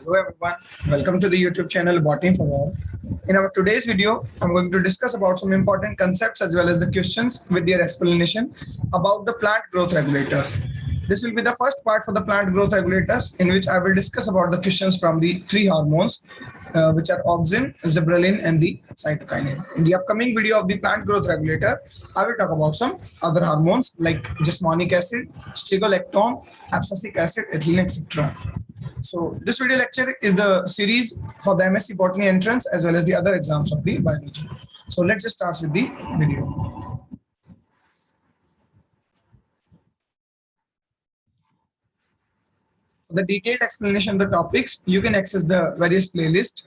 Hello everyone, welcome to the YouTube channel Botany for All. In our today's video, I'm going to discuss about some important concepts as well as the questions with their explanation about the plant growth regulators. This will be the first part for the plant growth regulators, in which I will discuss about the questions from the three hormones, which are auxin, zebralin, and the cytokinin. In the upcoming video of the plant growth regulator, I will talk about some other hormones like jasmanic acid, stegolactone, abscisic acid, ethylene, etc. So this video lecture is the series for the MSc Botany entrance as well as the other exams of the biology. So let's just start with the video. For the detailed explanation of the topics, you can access the various playlists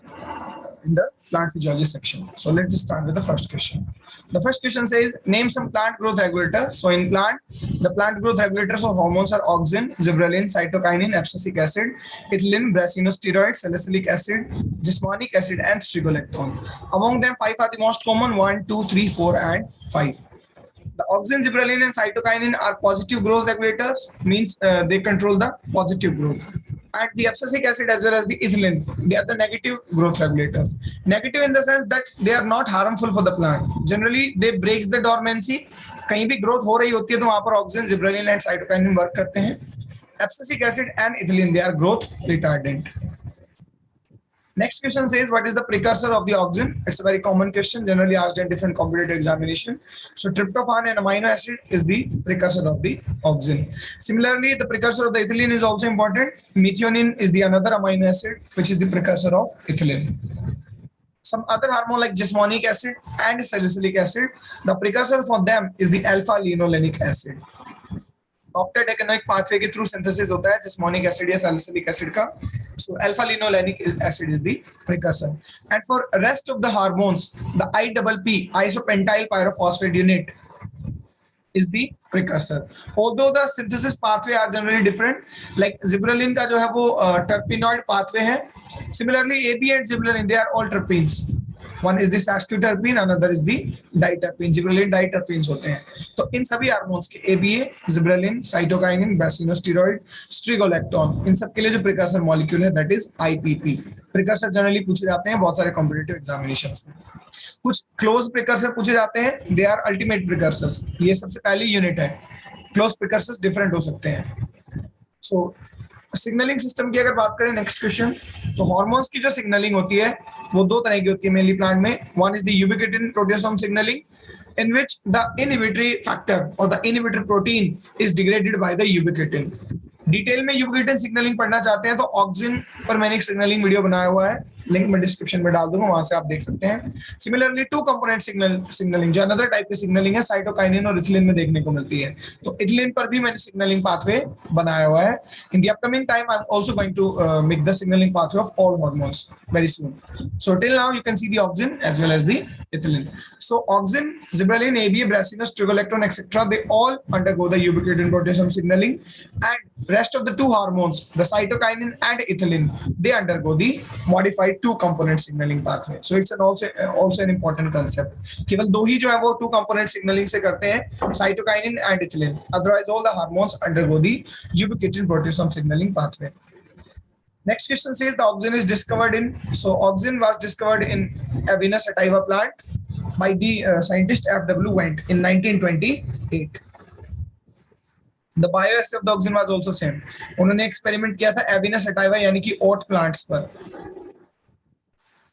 in the plant physiology section. So let's just start with the first question. The first question says, name some plant growth regulators. So in plant, the plant growth regulators of hormones are auxin, zebralin, cytokinin, abscisic acid, ethylene, brasinosteroid, salicylic acid, jasmanic acid, and stegolactone. Among them, 5 are the most common: 1, 2, 3, 4, and 5. The auxin, zebralin, and cytokinin are positive growth regulators, means they control the positive growth. And the abscisic acid as well as the ethylene, they are the negative growth regulators. Negative in the sense that they are not harmful for the plant. Generally, they breaks the dormancy. कहीं भी growth हो रही होती है तो वहां पर auxin, zebralin and cytokinin work करते हैं. Abscisic acid and ethylene, they are growth retardant. Next question says, what is the precursor of the auxin? It's a very common question, generally asked in different competitive examination. So tryptophan and amino acid is the precursor of the auxin. Similarly, the precursor of the ethylene is also important. Methionine is the another amino acid, which is the precursor of ethylene. Some other hormone like jasmanic acid and salicylic acid, the precursor for them is the alpha-linolenic acid. Octadecanoic pathway के through synthesis होता है jasmanic acid या salicylic acid का. So alpha linolenic acid is the precursor. And for rest of the hormones, the IPP, isopentyl pyrophosphate unit, is the precursor. Although the synthesis pathway are generally different, like zebralin का जो है वो terpenoid pathway है. Similarly, AB and zebralin, they are all terpenes. One is the sesquiterpene, another is the diterpene. Zebralin diterpenes होते हैं. तो इन सभी hormones के ABA, zebralin, cytokinin, brasinosteroid, stegolactone, इन सब के लिए जो प्रिकर्सर मॉलिक्यूल है that is IPP. Precursor generally पूछे जाते हैं बहुत सारे कॉम्पिटिटिव एग्जामिनेशंस में. कुछ क्लोज प्रिकर्सर पूछे जाते हैं, दे आर अल्टीमेट प्रिकर्सर्स. ये सबसे पहली यूनिट है. क्लोज प्रिकर्सर्स डिफरेंट हो सकते हैं. सो सिग्नलिंग सिस्टम की अगर बात करें, नेक्स्ट क्वेश्चन, तो हार्मोन्स की जो सिग्नलिंग होती है वो दो तरह की होती है मेनली प्लांट में. One is the ubiquitin proteasome signalling, in which the inhibitory factor or the inhibitor protein is degraded by the ubiquitin. Detail में यूबिक्विटिन सिग्नलिंग पढ़ना चाहते हैं तो ऑक्सिन पर मैंने एक सिग्नलिंग वीडियो बनाया हुआ है, लिंक मैं डिस्क्रिप्शन में डाल दूंगा, वहां से आप देख सकते हैं. सिमिलरली टू कंपोनेंट सिग्नलिंग जो अनदर टाइप की सिग्नलिंग है, साइटोकाइनिन और इथिलीन में देखने को मिलती है. तो इथिलीन पर भी मैंने सिग्नलिंग पाथवे बनाया हुआ है. In the upcoming time I am also going to make the signalling pathway of all hormones very soon. So till now you can see the auxin as well as the ethylene. So auxin, zebralin, ABA, brasinus, stegolactone, etc. They all undergo the ubiquitin proteasome signaling, and rest of the two hormones, the cytokinin and ethylene, they undergo the modified two-component signaling pathway. So it's also an important concept. केवल दो ही जो है वो two-component signaling से करते हैं, cytokinin and ethylene. Otherwise, all the hormones undergo the ubiquitin proteasome signaling pathway. Next question says the auxin is discovered in. So auxin was discovered in Avena sativa plant by the scientist F.W. Wendt in 1928. The bioassay of the auxin was also same. उन्होंने experiment किया था Avena sativa यानी कि oat plants पर.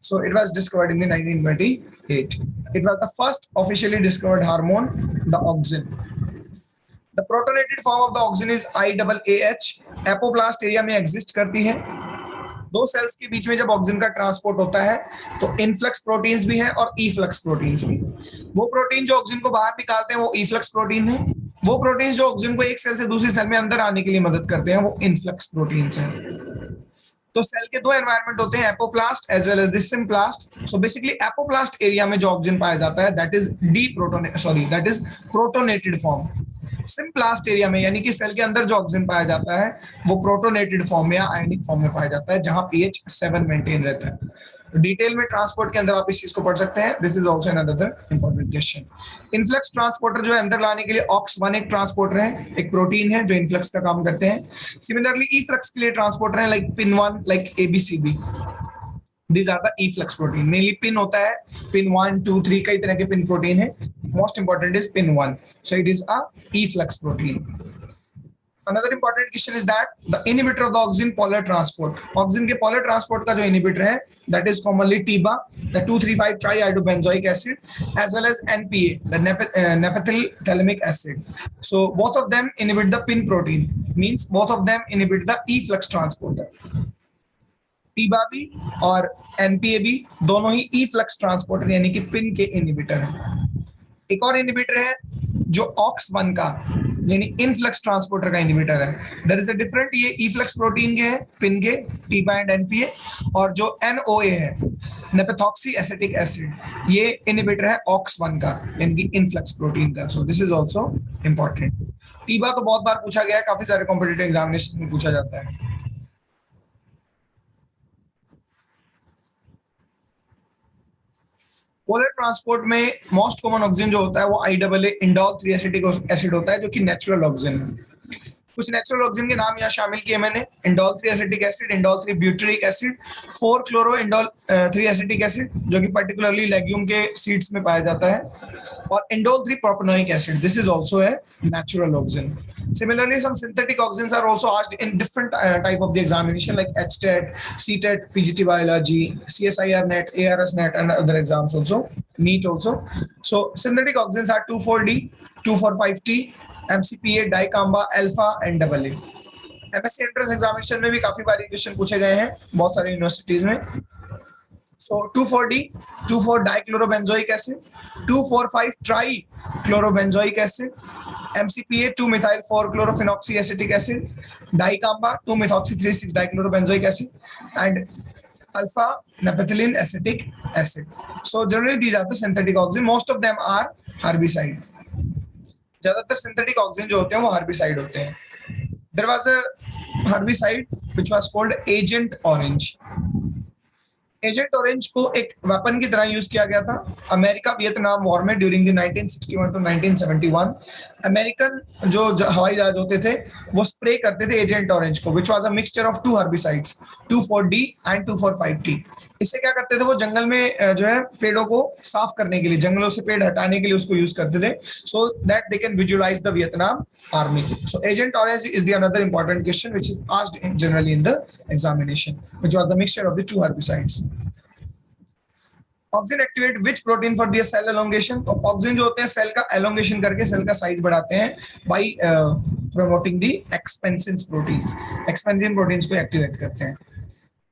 So it was discovered in the 1928. It was the first officially discovered hormone, the auxin. The protonated form of the auxin is IAAH. Apoplast area में exist करती है. दो sales के बीच में जब ऑक्सिन का ट्रांसपोर्ट होता है तो इनफ्लक्स प्रोटीन्स भी हैं और इफ्लक्स प्रोटीन्स भी. वो प्रोटीन जो ऑक्सिन को बाहर निकालते हैं वो इफ्लक्स प्रोटीन है. वो प्रोटीन जो ऑक्सिन को एक सेल से दूसरी सेल में अंदर आने के लिए मदद करते हैं वो इनफ्लक्स प्रोटीन्स हैं. तो सेल के दो एनवायरनमेंट होते हैं, apoplast as well as the symplast. So basically apoplast area में जो ऑक्सिन पाया जाता है that is protonated form. Symplast area में यानी कि सेल के अंदर जो ऑक्सिन पाया जाता है वो प्रोटोनेटेड फॉर्म या आयनिक फॉर्म में पाया जाता है, जहां pH 7 मेंटेन रहता है. डिटेल में ट्रांसपोर्ट के अंदर आप इस चीज को पढ़ सकते हैं. This is also another important question. Influx transporter जो है अंदर लाने के लिए ऑक्स1 एक ट्रांसपोर्टर है, एक प्रोटीन है जो इनफ्लक्स का काम करते हैं. सिमिलरली ईफ्लक्स के लिए ट्रांसपोर्टर है like PIN one, like ABCB. These are the efflux protein. Mainly pin होता है, pin 1, 2, 3 कई तरह के pin protein है. Most important is pin 1. So it is a efflux protein. Another important question is that the inhibitor of the auxin polar transport. Auxin के polar transport का जो inhibitor है, that is commonly TIBA, the 2,3,5 triiodobenzoic acid, as well as NPA, the nephethylthalamic acid. So both of them inhibit the pin protein. Means both of them inhibit the efflux transporter. टीबा भी और NPA भी दोनों ही ई-फ्लक्स transporter यानी कि pin के inhibitor हैं. एक और इनहिबिटर है जो ऑक्स1 का यानी इनफ्लक्स ट्रांसपोर्टर का इनहिबिटर है. देयर इज अ डिफरेंट, ये ई-फ्लक्स प्रोटीन के है पिन के, टीबा एंड एनपीए, और जो एनओए है नेपेथॉक्सी एसिटिक एसिड, ये इनहिबिटर है ऑक्स1 का यानी कि इनफ्लक्स प्रोटीन का. So this is also important. TIBA तो बहुत बार पूछा गया है, काफी सारे कॉम्पिटिटिव एग्जामिनेशन में पूछा जाता है. पोलर ट्रांसपोर्ट में मोस्ट कॉमन ऑक्सीजन जो होता है वो IAA इंडोल 3 एसिटिक एसिड होता है जो कि नेचुरल ऑक्सीजन है. कुछ नेचुरल ऑक्सीजन के नाम यहाँ शामिल किए मैंने. Indole 3 acetic acid, indole 3 butyric acid, 4 chloro indole 3 acetic acid जो कि पर्टिकुलरली लेग्यूम के सीड्स में पाया जाता है, और indole 3 propanoic acid. This is also a natural oxygen. Similarly, some synthetic oxygens are also asked in different type of the examination like HTET, CTET, PGT biology, CSIR net, ARS net, and other exams also, NEET also. So synthetic oxygens are 2,4-D, 2,4,5-T, MCPA, dicamba, alpha, and AA. MSc entrance examination में भी काफी बारी question पूछे गए हैं बहुत सारे universities में. So 2,4-D, 2,4-dichlorobenzoic acid, 2,4,5 trichlorobenzoic acid, MCPA 2-methyl 4-chlorophenoxyacetic acid, dicamba 2-methoxy 3,6 dichlorobenzoic acid, and alpha naphthalene acetic acid. So generally these are the synthetic oxygen. Most of them are herbicide. ज्यादातर synthetic oxygen जो होते हैं वो herbicide होते हैं. There was a herbicide which was called Agent Orange. Agent orange को एक weapon की तरह यूज किया गया था अमेरिका वियतनाम वॉर में ड्यूरिंग द 1961 टू 1971. अमेरिकन जो हवाई जहाज होते थे वो स्प्रे करते थे एजेंट ऑरेंज को, which was a mixture of 2 herbicides, 2,4-D and 2,4,5-T. इससे क्या करते थे वो जंगल में जो है पेड़ों को साफ करने के लिए, जंगलों से पेड़ हटाने के लिए उसको यूज करते थे, so that they can visualise the Vietnam army. So agent orange is the another important question which is asked generally in the examination, which are the mixture of the 2 herbicides. Auxin activate which protein for the cell elongation? तो auxin जो होते हैं cell का elongation करके cell का size बढ़ाते हैं by promoting the expansins proteins. Expansin proteins को एक्टिवेट करते हैं.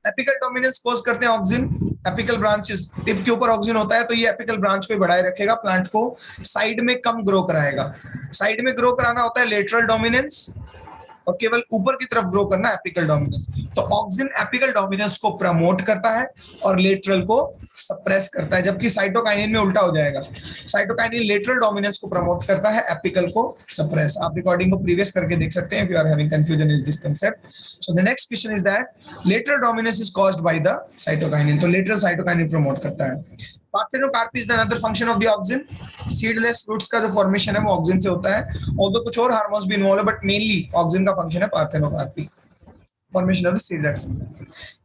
एपिकल डोमिनेंस कोज करते हैं ऑक्सिन. एपिकल ब्रांचेस, टिप के ऊपर ऑक्सिन होता है तो ये एपिकल ब्रांच को बढ़ाए रखेगा, प्लांट को साइड में कम ग्रो कराएगा. साइड में ग्रो कराना होता है लेटरल डोमिनेंस, और केवल ऊपर की तरफ ग्रो करना एपिकल डोमिनेंस. तो ऑक्सिन एपिकल डोमिनेंस को प्रमोट करता है और लेटरल को सप्रेस करता है, जबकि साइटोकाइनिन में उल्टा हो जाएगा. साइटोकाइनिन लेटरल डोमिनेंस को प्रमोट करता है, एपिकल को सप्रेस. आप रिकॉर्डिंग को प्रीवियस करके देख सकते हैं if you are having confusion in this concept. So the next question is that lateral dominance is caused by the cytokinin. तो lateral cytokinin प्रमोट करता है. Parthenocarp is the another function of the auxin. Seedless fruits का जो formation है वो auxin से होता है, although कुछ और हार्मोन्स भी इन्वॉल्व है, बट मेनली auxin का फंक्शन है parthenocarpy. Formation of the seedless fruit.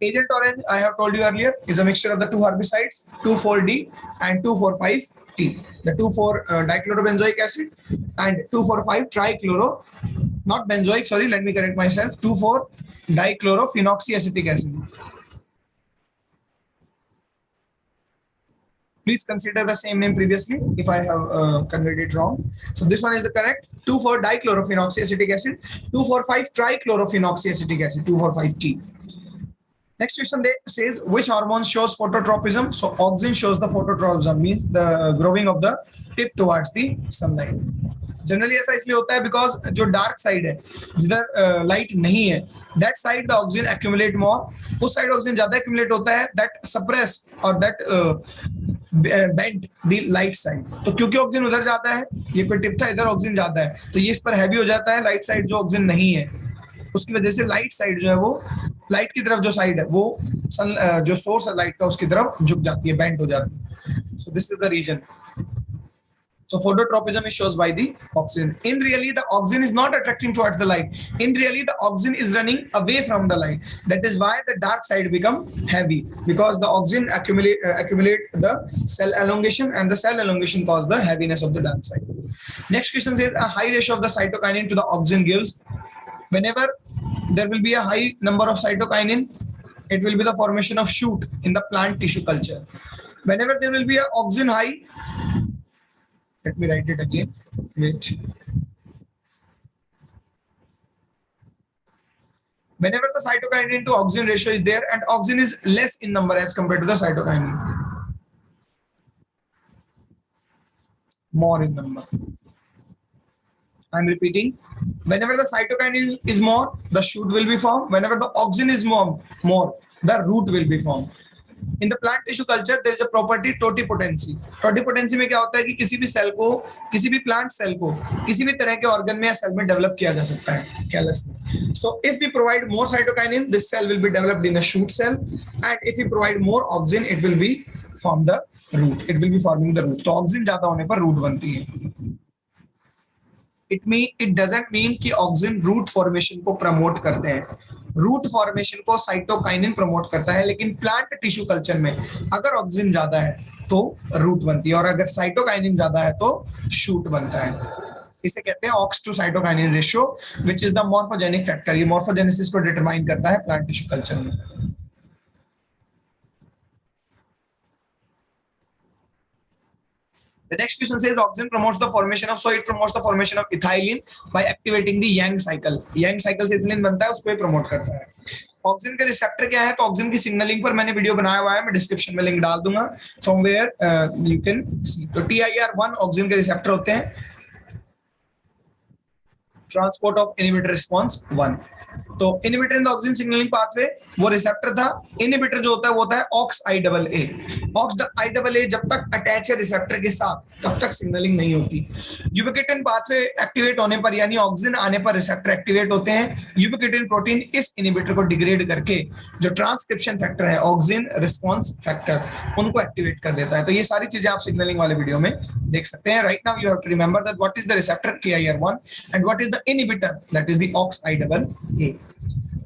Agent Orange, I have told you earlier, is a mixture of the 2 herbicides, 2,4-D and 2,4,5-T. The 2,4-dichlorobenzoic acid and 2,4,5-trichloro, not benzoic, sorry, let me correct myself, 2,4-dichlorophenoxyacetic acid. Please consider the same name previously if I have conveyed it wrong. So this one is the correct. 2,4-dichlorophenoxyacetic acid, 2,4,5-trichlorophenoxyacetic acid, 2,4,5-T. Next question says which hormone shows phototropism? So auxin shows the phototropism, means the growing of the tip towards the sunlight. Generally ऐसा इसलिए होता है because जो dark side है जिधर light नहीं है, that side the oxygen accumulate more, उस साइड ऑक्सीजन ज्यादा एक्यूमुलेट होता है, दैट सप्रेस और that bend the light side. तो क्योंकि ऑक्सीजन उधर जाता है, ये कोई टिप था, इधर ऑक्सीजन जाता है तो ये इस पर हैवी हो जाता है, लाइट साइड जो ऑक्सीजन नहीं है उसकी वजह से लाइट साइड जो है वो, लाइट की तरफ जो साइड है वो सन जो सोर्स है लाइट का उसकी तरफ झुक जाती है, बेंड हो जाती है. So this is the reason. So phototropism is shown by the oxygen. In really, the oxygen is not attracting towards the light. In really, the oxygen is running away from the light. That is why the dark side become heavy, because the oxygen accumulate the cell elongation, and the cell elongation cause the heaviness of the dark side. Next question says a high ratio of the cytokinin to the oxygen gives. Whenever there will be a high number of cytokinin, it will be the formation of shoot in the plant tissue culture. Whenever there will be a oxygen high, let me write it again. Wait. Whenever the cytokinin to oxygen ratio is there and oxygen is less in number as compared to the cytokinin, more in number. I'm repeating. Whenever the cytokinin is more, the shoot will be formed. Whenever the oxygen is more, the root will be formed. In the plant tissue culture there is a property totipotency. Totipotency में क्या होता है कि किसी भी cell को, किसी भी प्लांट सेल को किसी भी तरह के ऑर्गन में या सेल में डेवलप किया जा सकता है carelessly. So if we provide more cytokinin, this cell will be developed in a shoot cell, and if we provide more oxygen, it will be form the root. It will be forming the root. तो oxygen ज्यादा होने पर root बनती है. It doesn't mean कि oxygen root formation को promote करते हैं. रूट फॉर्मेशन को साइटोकाइनिन प्रमोट करता है, लेकिन प्लांट टिश्यू कल्चर में अगर ऑक्सीजन ज्यादा है तो रूट बनती है, और अगर साइटोकाइनिन ज्यादा है तो शूट बनता है. इसे कहते हैं auxin to cytokinin ratio, which is the morphogenic factor. ये मॉर्फोजेनेसिस को डिटरमाइन करता है प्लांट टिश्यू कल्चर में. The next question says oxygen promotes the formation of, so it promotes the formation of ethylene by activating the Yang cycle. Yang cycle से ethylene बनता है, उसको ही promote करता है. ऑक्सीजन के रिसेप्टर क्या है? तो ऑक्सीजन की सिग्नलिंग पर मैंने वीडियो बनाया हुआ है, मैं डिस्क्रिप्शन में लिंक डाल दूंगा, from where you can see. तो TIR1 ऑक्सीजन के रिसेप्टर होते हैं, ट्रांसपोर्ट ऑफ इनहिबिटर रिस्पांस 1. तो inhibitor in the oxygen signalling pathway वो रिसेप्टर था. इनहिबिटर जो होता है वो होता है ऑक्स IA. ऑक्स IA जब तक अटैच है रिसेप्टर के साथ तब तक सिग्नलिंग नहीं होती. यूबिक्विटिन पाथवे एक्टिवेट होने पर, यानी ऑक्सीजन आने पर रिसेप्टर एक्टिवेट होते हैं. यूबिक्विटिन प्रोटीन इस इनहिबिटर को डिग्रेड करके जो ट्रांसक्रिप्शन फैक्टर है, ऑक्सीजन रिस्पांस फैक्टर, उनको एक्टिवेट कर देता है. तो ये सारी चीजें आप सिग्नलिंग वाले वीडियो में देख सकते हैं. Right now you have to remember that what is the receptor TIR1 and what is the inhibitor, that is the aux IA.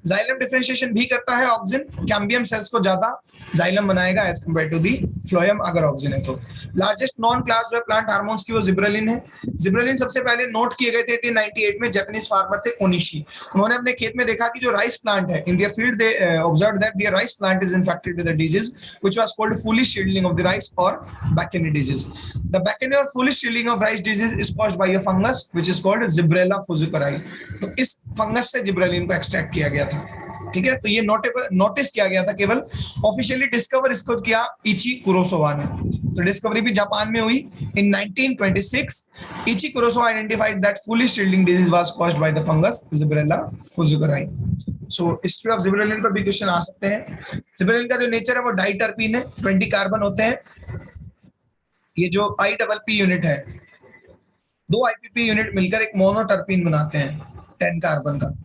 Xylem differentiation भी करता है ऑक्सीजन. कैम्बियम सेल्स को ज्यादा जाइलम बनाएगा as compare to the phloem अगर oxygen है तो. Largest non class जो है प्लांट हार्मोन्स की वो जिब्रेलिन है. जिब्रेलिन सबसे पहले नोट किए गए थे 1898 में. जापानीज फार्मर थे ओनिशी. उन्होंने अपने खेत में देखा कि जो राइस प्लांट है, in their field they observed that their rice plant is infected with a disease which was called foolish seedling of the rice or bakanae disease. The bakanae और foolish seedling of rice disease is caused by a fungus which is called Gibberella fujikuroi. तो इस fungus से gibberellin को extract किया गया था. ठीक है, तो ये नोटिस किया गया था, केवल ऑफिशियली डिस्कवर इसको किया इची कुरोसावा ने. तो डिस्कवरी भी जापान में हुई in 1926. Eiichi Kurosawa identified that foolish seedling disease was caused by the fungus Gibberella fujikuroi. So history of gibberellin पर भी क्वेश्चन आ सकते हैं. जिब्रेलिन का जो नेचर है वो डाइटर्पीन है, 20 कार्बन होते हैं. ये जो IPP यूनिट है, 2 IPP यूनिट मिलकर एक मोनोटर्पीन बनाते हैं 10 कार्बन का.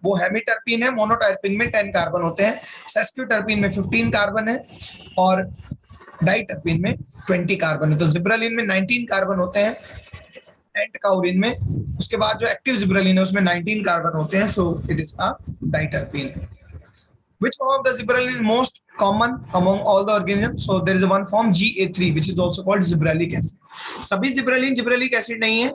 वो हेमिटर्पीन है, मोनोटर्पीन में 10 कार्बन होते हैं, सेस्क्यूटर्पीन में 15 कार्बन है और डाइटर्पीन में 20 कार्बन है. तो जिब्रेलिन में 19 कार्बन होते हैं, एंटकाउरिन में. उसके बाद जो एक्टिव जिब्रेलिन है उसमें 19 कार्बन होते हैं. So it is a diterpene. Which form of the gibberellin is most common among all the organisms? So there is one form GA3 which is also called gibberellic acid. सभी gibberellin gibberellic acid नहीं है.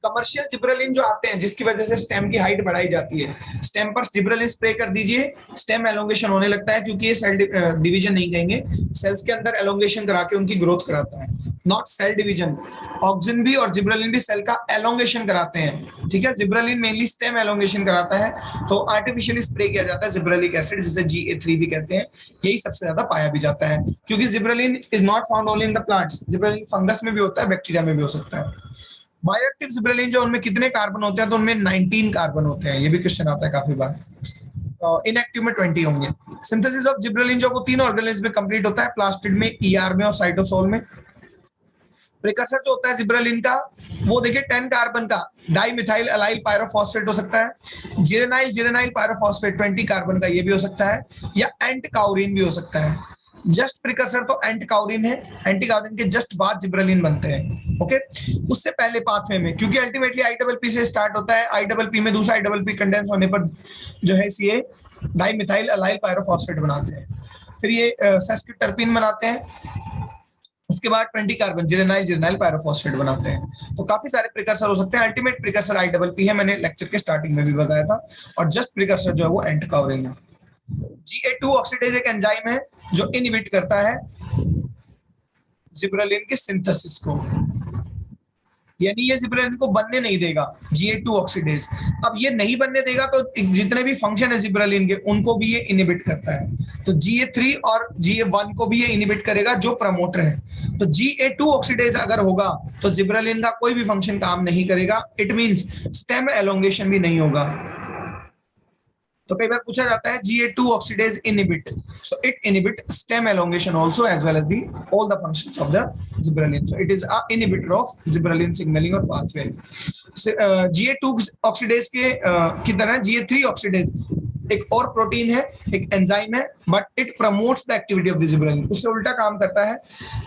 Commercial gibberellin जो आते हैं जिसकी वजह से stem की हाइट बढ़ाई जाती है, स्टेम पर जिब्रेलिन स्प्रे कर दीजिए, स्टेम एलोंगेशन होने लगता है, क्योंकि ये सेल डिवीजन नहीं कहेंगे, सेल्स के अंदर एलोंगेशन करा के उनकी ग्रोथ कराता है, नॉट सेल डिवीजन. ऑक्सिन भी और जिब्रेलिन भी सेल का एलोंगेशन कराते हैं. ठीक है, जिब्रेलिन मेनली स्टेम एलोंगेशन कराता है, तो आर्टिफिशियली स्प्रे किया जाता है जिब्रेलिक एसिड, जिसे GA3 भी कहते हैं. यही सबसे ज्यादा पाया भी जाता है, क्योंकि gibberellin is not found only in the plants. Gibberellin fungus में भी होता है, बैक्टीरिया में भी हो सकता है. बायोएक्टिव जिब्रेलिन जो उनमें कितने कार्बन होते हैं? तो उनमें 19 कार्बन होते हैं. ये भी क्वेश्चन आता है काफी बार. इनएक्टिव में 20 होंगे. सिंथेसिस ऑफ जिब्रेलिन जो वो 3 ऑर्गेनेल्स में कंप्लीट होता है, प्लास्टिड में, ER में और साइटोसोल में. प्रिकर्सर जो होता है जिब्रेलिन का, वो देखिए 10 कार्बन का डाइमिथाइल अलाइल पायरोफॉस्फेट हो सकता है, जिरेनाइल जिरेनाइल पायरोफॉस्फेट 20 कार्बन का ये भी हो सकता है, या एंट काउरिन भी हो सकता है। जस्ट प्रिकर्सर तो एंट काउरिन है, एंटी काउरिन के जस्ट बाद जिब्रेलिन बनते हैं। ओके, उससे पहले पाथवे में, क्योंकि अल्टीमेटली IPP से स्टार्ट होता है, IPP में दूसरा IPP कंडेंस होने पर जो है ये डाइमिथाइल अलाइल पायरोफॉस्फेट बनाते हैं, फिर ये सेस्क्विटर्पीन बनाते हैं, उसके बाद 20 कार्बन जिरेनाइल जिरेनाइल पायरोफॉस्फेट बनाते हैं। तो काफी सारे प्रिकर्सर हो सकते हैं। अल्टीमेट प्रिकर्सर IPP है, मैंने लेक्चर के स्टार्टिंग में भी बताया था, और जस्ट प्रिकर्सर जो है वो एंट काउरिन है। GA2 ऑक्सीडेज एक एंजाइम है जो इनहिबिट करता है जिब्रेलिन की सिंथेसिस को, यानी ये जिब्रेलिन को बनने नहीं देगा। GA2 ऑक्सीडेज अब ये नहीं बनने देगा, तो जितने भी फंक्शन है जिब्रेलिन के उनको भी ये इनहिबिट करता है। तो GA3 और GA1 को भी ये इनहिबिट करेगा जो प्रमोटर है। तो GA2 ऑक्सीडेज अगर होगा तो जिब्रेलिन का कोई भी फंक्शन काम नहीं करेगा, इट मींस स्टेम एलोंगेशन भी नहीं होगा। तो कई बार पूछा जाता है GA2 oxidase inhibit, so it inhibit stem elongation also as well as the all the functions of the gibberellin, so it is a inhibitor of gibberellin signaling or pathway। GA2 oxidase के की तरह GA3 oxidase एक और protein है, एक enzyme है, but it promotes the activity of the gibberellin, उससे उल्टा काम करता है।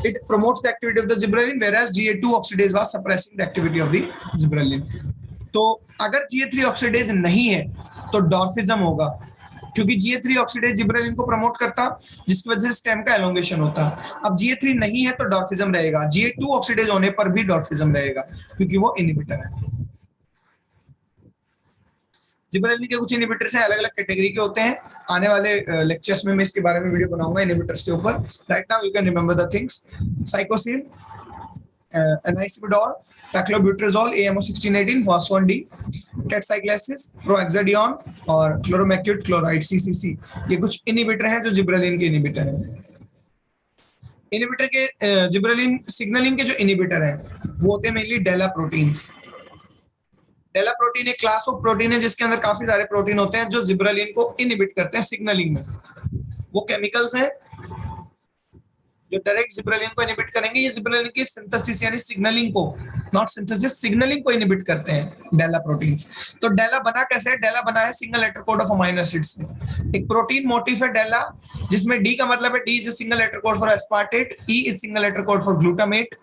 It promotes the activity of the gibberellin whereas GA2 oxidase was suppressing the activity of the gibberellin. तो अगर GA3 ऑक्सीडेज नहीं है तो डॉर्फिज्म होगा, क्योंकि GA3 ऑक्सीडेज जिब्रेलिन को प्रमोट करता, जिसकी वजह से स्टेम का एलोंगेशन होता। अब GA3 नहीं है तो डॉर्फिज्म रहेगा, GA2 ऑक्सीडेज होने पर भी डॉर्फिज्म रहेगा क्योंकि वो इनहिबिटर है। जिब्रेलिन के कुछ इनहिबिटर्स हैं, अलग अलग कैटेगरी के होते हैं। आने वाले लेक्चर्स में मैं इसके बारे में वीडियो बनाऊंगा इनहिबिटर्स के ऊपर। Right now you can remember the things: cycocel, ancymidol, paclobutrazol, AMO1618, phosfon D, कैटसाइक्लेसिस, प्रोएक्साडियोन और क्लोरोमेक्यूट क्लोराइड CCC, ये कुछ इनहिबिटर हैं जो जिब्रेलिन के इनहिबिटर हैं। इनहिबिटर के जिब्रेलिन सिग्नलिंग के जो इनहिबिटर हैं वो होते हैं मेनली डेला प्रोटीन्स। डेला प्रोटीन एक क्लास ऑफ प्रोटीन है जिसके अंदर काफी सारे प्रोटीन होते हैं जो जिब्रेलिन को इनहिबिट करते हैं सिग्नलिंग में। वो केमिकल्स हैं जो डायरेक्ट जिब्रेलिन को इनहिबिट करेंगे, ये जिब्रेलिन की सिंथेसिस यानी सिग्नलिंग को, नॉट सिंथेसिस, सिग्नलिंग को इनहिबिट करते हैं डेला प्रोटीन्स। तो डेला बना कैसे है? डेला बना है single letter code of amino acid से। एक प्रोटीन मोटिफ है डेला, जिसमें डी का मतलब है D is single letter code for aspartate, E is single letter code for glutamate,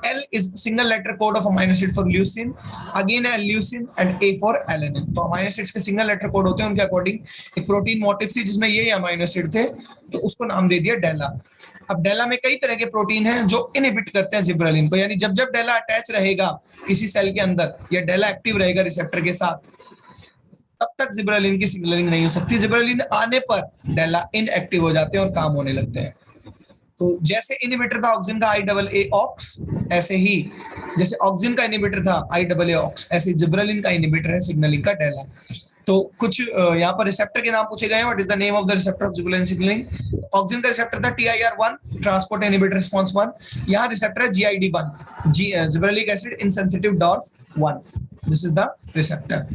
L is single letter code of amino acid for leucine, again है leucine, and A for alanine. तो amino acids के single letter code होते हैं उनके according. एक protein motif थी जिसमें ये अमीनो एसिड थे, तो उसको नाम दे दिया डेला। अब डेला में कई तरह के प्रोटीन हैं जो इनहिबिट करते हैं जिब्रेलिन को, यानी जब जब डेला अटैच रहेगा किसी सेल के अंदर या डेला एक्टिव रहेगा रिसेप्टर के साथ, तब तक जिब्रेलिन की सिग्नलिंग नहीं हो सकती। जिब्रेलिन आने पर डेला इनएक्टिव हो जाते हैं और काम होने लगते हैं। तो जैसे इनहिबिटर था ऑक्सिन का IAA ऑक्स, ऐसे ही जैसे ऑक्सिन का इनहिबिटर था IAA ऑक्स, ऐसे जिब्रेलिन का इनहिबिटर है सिग्नलिंग का डेला। तो कुछ यहाँ पर रिसेप्टर के नाम पूछे गए हैं। What is the name of the receptor of gibberellin signalling? Auxin का रिसेप्टर था TIR1, ट्रांसपोर्ट इनहिबिटर रिस्पांस 1। यहाँ रिसेप्टर है GID1, gibberellic acid insensitive dwarf 1। This is the receptor.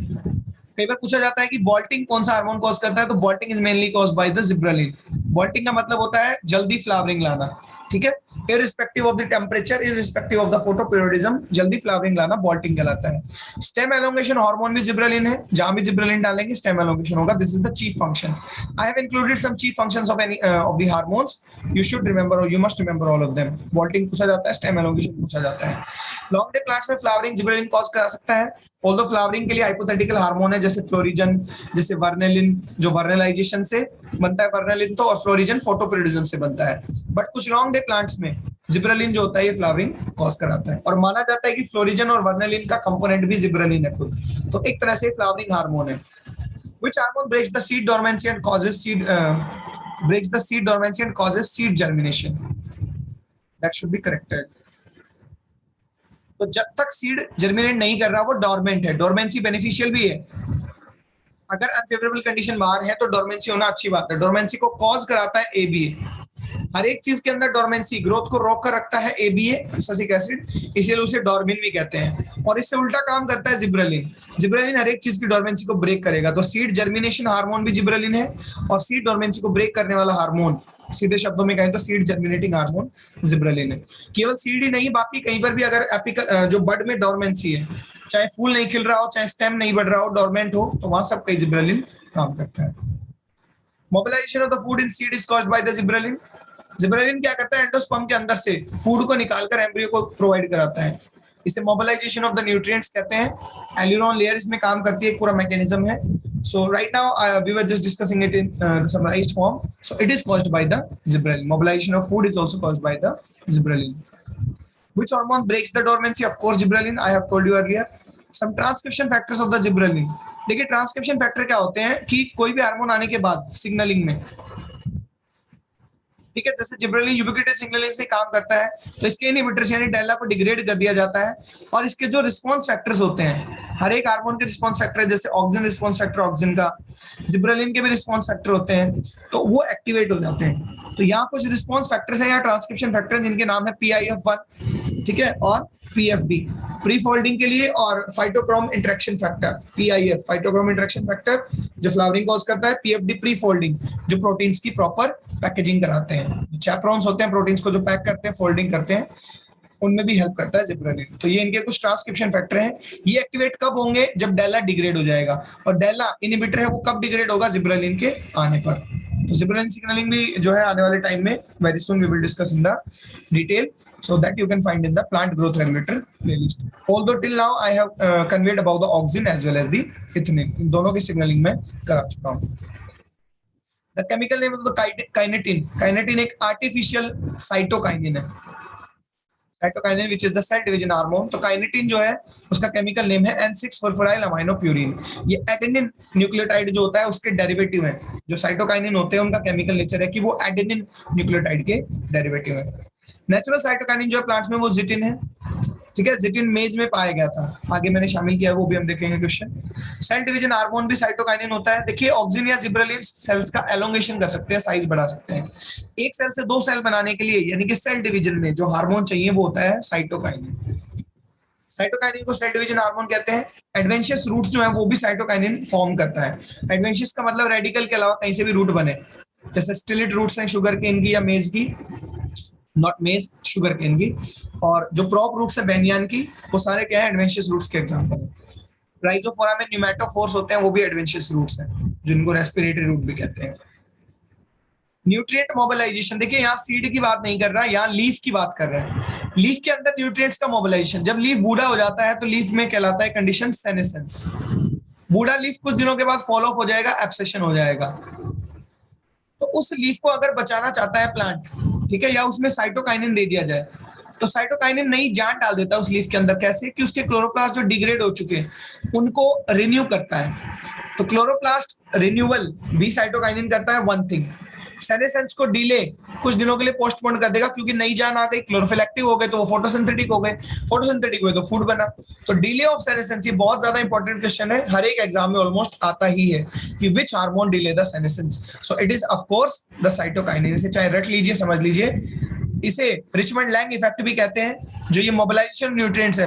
कई बार पूछा जाता है कि बॉल्टिंग कौन सा हार्मोन कॉज करता है, तो bolting is mainly caused by the gibberellin. Bolting का मतलब होता है जल्दी फ्लावरिंग लाना, ठीक है, irrespective of the temperature, irrespective of the photoperiodism, जल्दी फ्लावरिंग लाना बॉल्टिंग कहलाता है। स्टेम एलोंगेशन हार्मोन भी जिब्रेलिन है, जहां भी जिब्रेलिन डालेंगे स्टेम एलोंगेशन होगा। This is the chief function. I have included some chief functions of any of the hormones, you should remember और you must remember all of them. बॉल्टिंग पूछा जाता है, स्टेम एलोंगेशन पूछा जाता है। लॉन्ग डे प्लांट्स में flowering gibberellin cause करा सकता है। ऑल्दो फ्लावरिंग के लिए हाइपोथेटिकल हार्मोन है, जैसे फ्लोरिजन, जैसे वर्नेलिन जो वर्नेलाइजेशन से बनता है, वर्नेलिन तो, और फ्लोरिजन फोटोपीरियोडिज्म से बनता है। बट कुछ लॉन्ग डे प्लांट्स में जिब्रेलिन जो होता है ये फ्लावरिंग कॉज कराता है, और माना जाता है कि फ्लोरिजन और वर्नेलिन का कंपोनेंट भी जिब्रेलिन है खुद। तो एक तरह से फ्लावरिंग हार्मोन है। Which hormone breaks the seed dormancy and causes seed germination? That should be corrected. तो जब तक सीड जर्मिनेट नहीं कर रहा वो डोरमेंट है। डोरमेंसी बेनिफिशियल भी है। अगर अनफेवरेबल कंडीशन बाहर है तो डोरमेंसी होना अच्छी बात है। डोरमेंसी को कॉज कराता है ABA। हर एक चीज के अंदर डोरमेंसी ग्रोथ को रोक कर रखता है ABA सल्फ्यूरिक एसिड, इसीलिए उसे डोरमिन भी कहते हैं। और इससे उल्टा काम करता है जिब्रेलिन। जिब्रेलिन हर एक चीज की डोरमेंसी को ब्रेक करेगा। तो सीड जर्मिनेशन हार्मोन भी जिब्रेलिन है, और सीड डोरमेंसी को ब्रेक करने वाला हार्मोन सीधे शब्दों में कहें तो सीड जर्मिनेटिंग हार्मोन जिब्रेलिन है। केवल सीड ही नहीं, बाकी कहीं पर भी अगर एपिकल जो बड में डोरमेंसी है, चाहे फूल नहीं खिल रहा हो, चाहे स्टेम नहीं बढ़ रहा हो, डोरमेंट हो, तो वहां सब कहीं जिब्रेलिन काम करता है। Mobilization of the food in seed is caused by the gibberellin. Gibberellin क्या करता है, एंडोस्पर्म के अंदर से फूड को निकालकर एम्ब्रियो को प्रोवाइड कराता है। इसे मोबिलाइजेशन ऑफ द न्यूट्रिएंट्स कहते हैं। एल्यूरोन लेयर इसमें काम करती है, पूरा मैकेनिज्म है। So right now we were just discussing it in the summarized form. So it is caused by the gibberellin. Mobilization of food is also caused by the gibberellin. Which hormone breaks the dormancy? Of course, gibberellin. I have told you earlier. Some transcription factors of the gibberellin. देखिए transcription factor क्या होते हैं कि कोई भी hormone आने के बाद सिग्नलिंग में, ठीक है, जैसे जिब्रेलिन यूबिक्विटेड सिग्नलिंग से काम करता है, तो इसके इनहिबिटर्स यानी डेल्टा को डिग्रेड कर दिया जाता है। और इसके जो रिस्पांस फैक्टर्स होते हैं, हर एक हार्मोन के रिस्पांस फैक्टर है, जैसे ऑक्सिन रिस्पांस फैक्टर ऑक्सिन का, जिब्रेलिन के भी रिस्पांस फैक्टर होते हैं, तो वो एक्टिवेट हो जाते हैं। तो यहाँ कुछ रिस्पांस फैक्टर्स हैं या ट्रांसक्रिप्शन फैक्टर जिनके नाम है PIF1, ठीक है, और PFD प्री फोल्डिंग के लिए, और phytochrome interaction factor PIF phytochrome interaction factor जो फ्लावरिंग कॉज करता है, PFD प्री फोल्डिंग जो प्रोटीन्स की प्रॉपर पैकेजिंग कराते हैं। चैपरॉन्स होते हैं प्रोटीन्स को जो पैक करते हैं, फोल्डिंग करते हैं, उनमें भी हेल्प करता है जिब्रेलिन। तो ये इनके कुछ ट्रांसक्रिप्शन फैक्टर हैं। ये एक्टिवेट कब होंगे, जब डेला डिग्रेड हो जाएगा, और डेला इनहिबिटर है वो कब डिग्रेड होगा, जिब्रेलिन के आने पर। तो जिब्रेलिन सिग्नलिंग भी जो है आने वाले टाइम में very soon we will discuss in the detail, so that you can find in the plant growth regulator playlist. Although till now I have conveyed about the auxin as well as the ethylene, इन दोनों की signalling में करा चुका हूं। The chemical name of the kinetin. Kinetin एक artificial cytokinin है, cytokinin which is the cell division hormone। तो kinetin जो है उसका केमिकल नेम है N6-फॉस्फोराइल ये एडेनिन न्यूक्लियोटाइड जो होता है उसके डेरिवेटिव है। जो साइटोकाइनिन होते हैं उनका केमिकल नेचर है कि वो एडेनिन न्यूक्लियोटाइड के डेरिवेटिव है। नेचुरल साइटोकाइनिन जो प्लांट्स में वो जिटिन है, ठीक है, जिटिन मेज में पाया गया था, आगे मैंने शामिल किया, वो भी हम देखेंगे क्वेश्चन। सेल डिवीजन हार्मोन भी साइटोकाइनिन होता है। देखिए ऑक्सिन या जिब्रेलिन सेल्स का एलोंगेशन कर सकते हैं, साइज बढ़ा सकते हैं। एक सेल से दो सेल बनाने के लिए यानी कि सेल डिवीजन में जो हार्मोन चाहिए वो होता है साइटोकाइनिन। साइटोकाइनिन को सेल डिवीजन हार्मोन कहते हैं। एडवेंशियस रूट जो है वो भी साइटोकाइनिन फॉर्म करता है। एडवेंशियस का मतलब रेडिकल के अलावा कहीं से भी रूट बने, जैसे स्टिलिट रूट्स हैं शुगर केन की या मेज की, नॉट मेज, शुगर केन की, और जो प्रॉप रूट्स है बेनियान की, वो सारे क्या है, एडवेंशियस रूट्स के एग्जांपल है। राइजोफोरा में न्यूमेटोफोर्स होते हैं, वो भी एडवेंशियस रूट्स हैं, जिनको रेस्पिरेटरी रूट भी कहते हैं। न्यूट्रिएंट मोबिलाइजेशन, देखिए यहाँ सीड की बात नहीं कर रहा, यहाँ लीफ की बात कर रहे हैं। लीफ के अंदर न्यूट्रिएंट्स का मोबिलाइजेशन, जब लीफ बूढ़ा हो जाता है तो लीफ में कहलाता है कंडीशन सेनेसेंस। बूढ़ा लीफ कुछ दिनों के बाद फॉल ऑफ हो जाएगा, एब्सेशन हो जाएगा। तो उस लीफ को अगर बचाना चाहता है प्लांट, ठीक है, या उसमें साइटोकाइनिन दे दिया जाए, तो साइटोकाइनिन नई जान डाल देता है उस लीफ के अंदर। कैसे कि उसके क्लोरोप्लास्ट जो डिग्रेड हो चुके हैं उनको रिन्यू करता है। तो क्लोरोप्लास्ट रिन्यूअल भी साइटोकाइनिन करता है, वन थिंग। सेनेसेंस को डिले कुछ दिनों के लिए पोस्टपोन कर देगा, क्योंकि नई जान आ गई, क्लोरोफिल एक्टिव हो गए तो वो फोटोसिंथेटिक हो गए, फोटोसिंथेटिक हुए तो फूड बना। तो डिले ऑफ सेनेसेंस ये बहुत ज्यादा इंपॉर्टेंट क्वेश्चन है, हर एक एग्जाम में ऑलमोस्ट आता ही है कि which hormone delay the senescence. So it is of course the cytokinin. इसे चाहे रट लीजिए, समझ लीजिए। इसे रिचमंड लैंग इफेक्ट भी कहते हैं। जो ये मोबिलाइजेशन न्यूट्रिएंट्स है,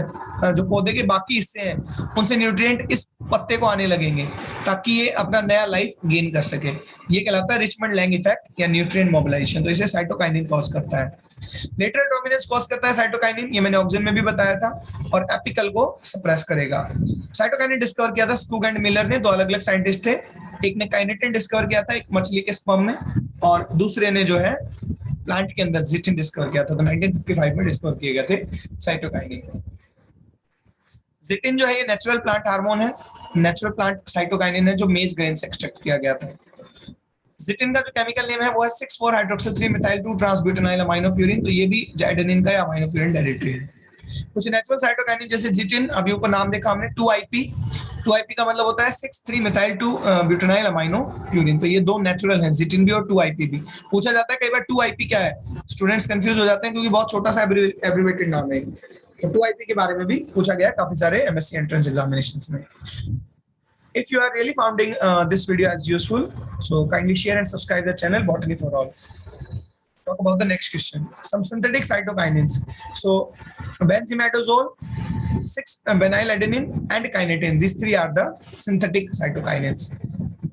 जो पौधे के बाकी हिस्से हैं उनसे न्यूट्रिएंट इस पत्ते को आने लगेंगे ताकि ये अपना नया लाइफ गेन कर सके। ये कहलाता है रिचमंड लैंग इफेक्ट या न्यूट्रिएंट मोबिलाइजेशन। तो इसे साइटोकाइनिन कॉज करता है। लेटरल डोमिनेंस कॉज करता है साइटोकाइनिन, ये मैंने ऑक्सिन में भी बताया था, और एपिकल को सप्रेस करेगा। साइटोकाइनिन डिस्कवर किया था स्कूग एंड मिलर ने, दो अलग अलग साइंटिस्ट थे। एक ने काइनेटिन डिस्कवर किया था, एक मछली के स्पर्म में, और दूसरे ने जो है प्लांट के अंदर जिटिन डिस्कवर किया था। तो 1955 में डिस्कवर किए गए थे साइटोकाइनिन। जिटिन जो है ये नेचुरल प्लांट हार्मोन है, नेचुरल प्लांट साइटोकाइनिन है जो मेज ग्रेन से एक्सट्रैक्ट किया गया था। जिटिन का जो केमिकल नेम है वो है 6,4-hydroxyl-3-methyl-2-ट्रांसब्यूटेनाइल अमाइनोप्यूरिन। तो ये भी एडेनिन का या अमाइनोप्यूरिन डेरिवेटिव है। कुछ नेचुरल साइटोकाइनिन जैसे जिटिन, अभी ऊपर नाम देखा हमने 2IP। 2IP का मतलब होता है 6,3-methyl-2-butyl अमाइनोप्यूरिन। तो ये दो नेचुरल हैं, जिटिन भी और 2IP भी। पूछा जाता है कई बार 2IP क्या है, स्टूडेंट्स कंफ्यूज हो जाते हैं क्योंकि बहुत छोटा सा एब्रिवेटेड नाम है। तो 2IP के बारे में भी पूछा गया काफी सारे MSc एंट्रेंस एग्जामिनेशंस में। If you are really finding this video as useful, so kindly share and subscribe the channel Botany for All. Talk about the next question. Some synthetic cytokinins. So benzimetazole, 6-vinyladenine, and kinetin. These three are the synthetic cytokinins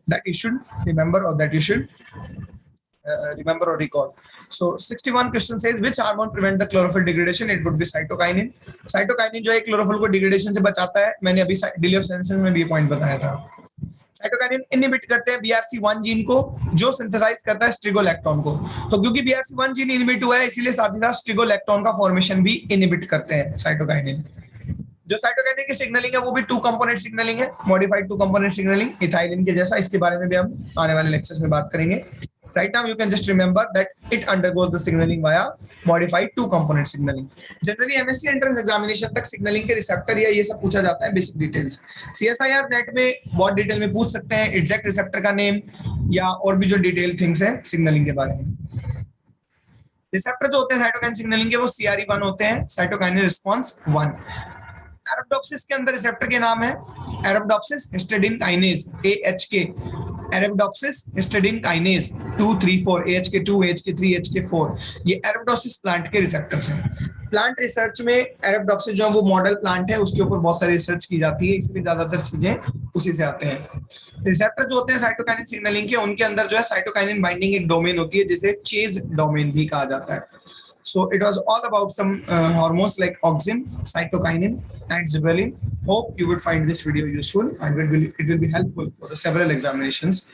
that you should remember or that you should remember or recall. So 61 question says which hormone prevent the chlorophyll degradation? It would be cytokinin. Cytokinin जो है chlorophyll को degradation से बचाता है. मैंने अभी delay of senescence में भी ये point बताया था. साइटोकाइनिन इनहिबिट करते हैं BRC1 जीन को जो सिंथेसाइज करता है स्ट्रिगोलैक्टोन को. तो क्योंकि BRC1 जीन इनहिबिट हुआ है इसीलिए साथ ही साथ स्ट्रिगोलैक्टोन का फॉर्मेशन भी इनहिबिट करते हैं साइटोकाइनिन. जो साइटोकाइनिन की सिग्नलिंग है वो भी 2 कंपोनेंट सिग्नलिंग है, मॉडिफाइड 2 कंपोनेंट सिग्नलिंग इथाइलिन के जैसा. इसके बारे में भी हम आने वाले लेक्चर्स में बात करेंगे. Right now you can just remember that it undergoes the signaling via modified 2 component signaling. Generally MSc entrance examination तक signaling के रिसेप्टर या ये सब पूछा जाता है बेसिक डिटेल्स. CSIR नेट में बहुत डिटेल में पूछ सकते हैं एग्जैक्ट रिसेप्टर का नेम या और भी जो डिटेल थिंग्स हैं सिग्नलिंग के बारे में. रिसेप्टर जो होते हैं साइटोकाइन सिग्नलिंग के वो CRE1 होते हैं, साइटोकाइनिन रिस्पांस 1. अरेबिडोप्सिस के अंदर रिसेप्टर के नाम है Arabidopsis histidine kinase AHK. Arabidopsis histidine kinase 2, 3, 4 AHK2, AHK3, AHK4 ये अरेबिडोप्सिस प्लांट के रिसेप्टर्स हैं. प्लांट रिसर्च में अरेबिडोप्सिस जो है वो मॉडल प्लांट है, उसके ऊपर बहुत सारी रिसर्च की जाती है, इसलिए ज्यादातर चीजें उसी से आते हैं. रिसेप्टर जो होते हैं साइटोकाइनिन सिग्नलिंग के उनके अंदर जो है साइटोकाइनिन बाइंडिंग एक डोमेन होती है जिसे चेज डोमेन भी कहा जाता है. So it was all about some hormones like auxin, cytokinin, and gibberellin. Hope you would find this video useful and it will be helpful for the several examinations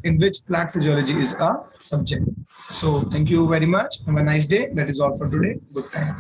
in which plant physiology is a subject. So thank you very much. Have a nice day. That is all for today. Good time.